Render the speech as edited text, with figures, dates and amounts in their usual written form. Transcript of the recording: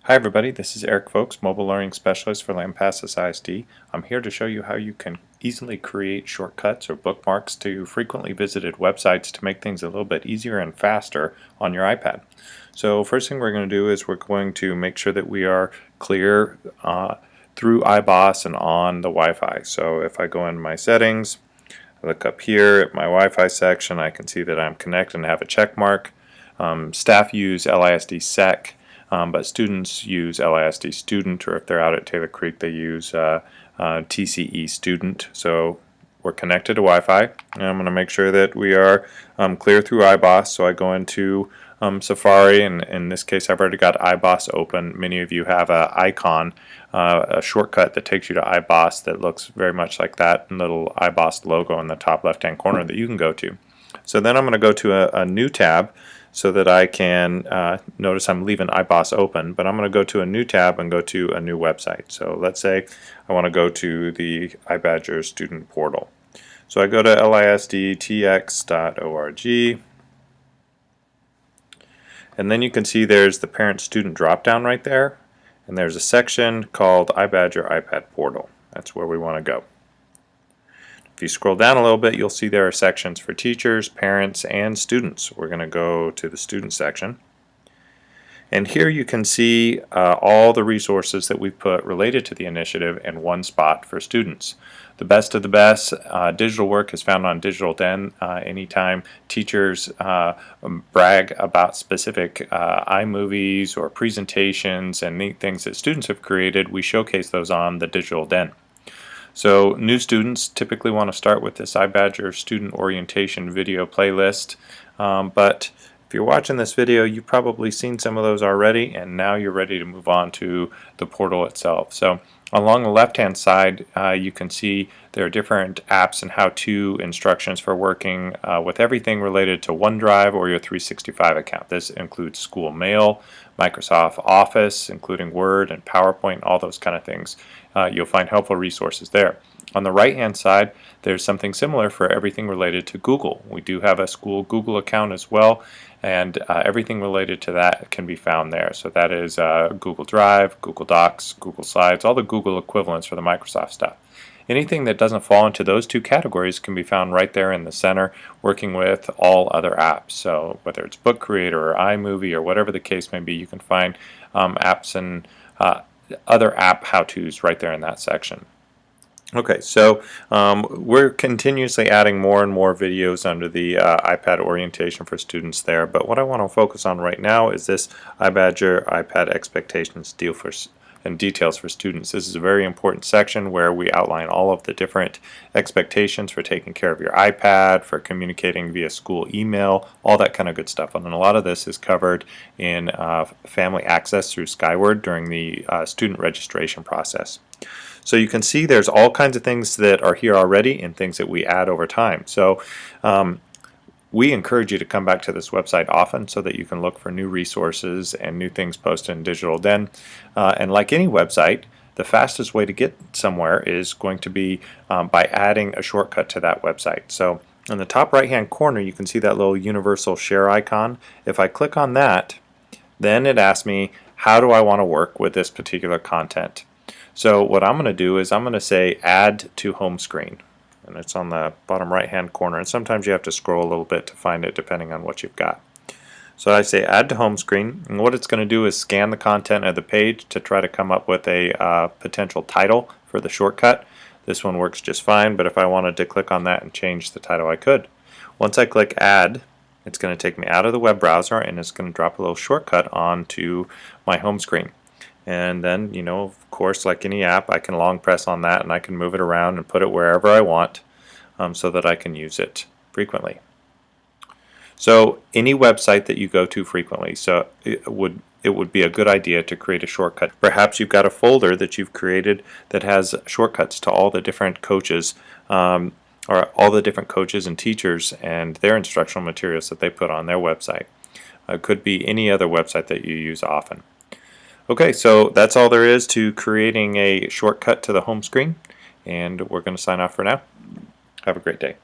Hi everybody, this is Eric Folks, Mobile Learning Specialist for Lampasas ISD. I'm here to show you how you can easily create shortcuts or bookmarks to frequently visited websites to make things a little bit easier and faster on your iPad. So first thing we're going to do is we're going to make sure that we are clear through iBoss and on the Wi-Fi. So if I go in my settings, I look up here at my Wi-Fi section, I can see that I'm connected and have a check mark. Staff use LISD sec. But students use LISD student, or if they're out at Taylor Creek, they use TCE student. So we're connected to Wi-Fi, and I'm going to make sure that we are clear through iBoss. So I go into Safari, and in this case I've already got iBoss open. Many of you have an icon, a shortcut that takes you to iBoss that looks very much like that little iBoss logo in the top left hand corner that you can go to. So then I'm going to go to a new tab so that I can notice I'm leaving iBoss open, but I'm going to go to a new tab and go to a new website. So let's say I want to go to the iBadger student portal. So I go to lisdtx.org, and then you can see there's the parent-student drop-down right there, and there's a section called iBadger iPad portal. That's where we want to go. If you scroll down a little bit, you'll see there are sections for teachers, parents, and students. We're going to go to the student section. And here you can see all the resources that we've put related to the initiative in one spot for students. The best of the best digital work is found on Digital Den. Anytime teachers brag about specific iMovies or presentations and neat things that students have created, we showcase those on the Digital Den. So new students typically want to start with this iBadger student orientation video playlist, but if you're watching this video, you've probably seen some of those already, and now you're ready to move on to the portal itself. So along the left hand side you can see there are different apps and how-to instructions for working with everything related to OneDrive or your 365 account. This includes school mail, Microsoft Office, including Word and PowerPoint, all those kind of things. You'll find helpful resources there. On the right hand side, there's something similar for everything related to Google. We do have a school Google account as well, and everything related to that can be found there. So that is Google Drive, Google Docs, Google Slides, all the Google equivalents for the Microsoft stuff. Anything that doesn't fall into those two categories can be found right there in the center, working with all other apps. So whether it's Book Creator or iMovie or whatever the case may be, you can find apps and other app how-tos right there in that section. Okay, so we're continuously adding more and more videos under the iPad orientation for students there, but what I want to focus on right now is this iBadger iPad expectations and details for students. This is a very important section where we outline all of the different expectations for taking care of your iPad, for communicating via school email, all that kind of good stuff. And a lot of this is covered in family access through Skyward during the student registration process. So you can see there's all kinds of things that are here already and things that we add over time. So we encourage you to come back to this website often so that you can look for new resources and new things posted in Digital Den. And like any website, the fastest way to get somewhere is going to be by adding a shortcut to that website. So in the top right hand corner you can see that little universal share icon. If I click on that, then it asks me, how do I want to work with this particular content? So what I'm going to do is I'm going to say add to home screen, and it's on the bottom right hand corner, and sometimes you have to scroll a little bit to find it depending on what you've got. So I say add to home screen, and what it's going to do is scan the content of the page to try to come up with a potential title for the shortcut. This one works just fine, but if I wanted to click on that and change the title, I could. Once I click add, it's going to take me out of the web browser and it's going to drop a little shortcut onto my home screen. And then, you know, of course, like any app, I can long press on that and I can move it around and put it wherever I want so that I can use it frequently. So any website that you go to frequently, so it would be a good idea to create a shortcut. Perhaps you've got a folder that you've created that has shortcuts to all the different coaches or all the different coaches and teachers and their instructional materials that they put on their website. It could be any other website that you use often. Okay, so that's all there is to creating a shortcut to the home screen, and we're going to sign off for now. Have a great day.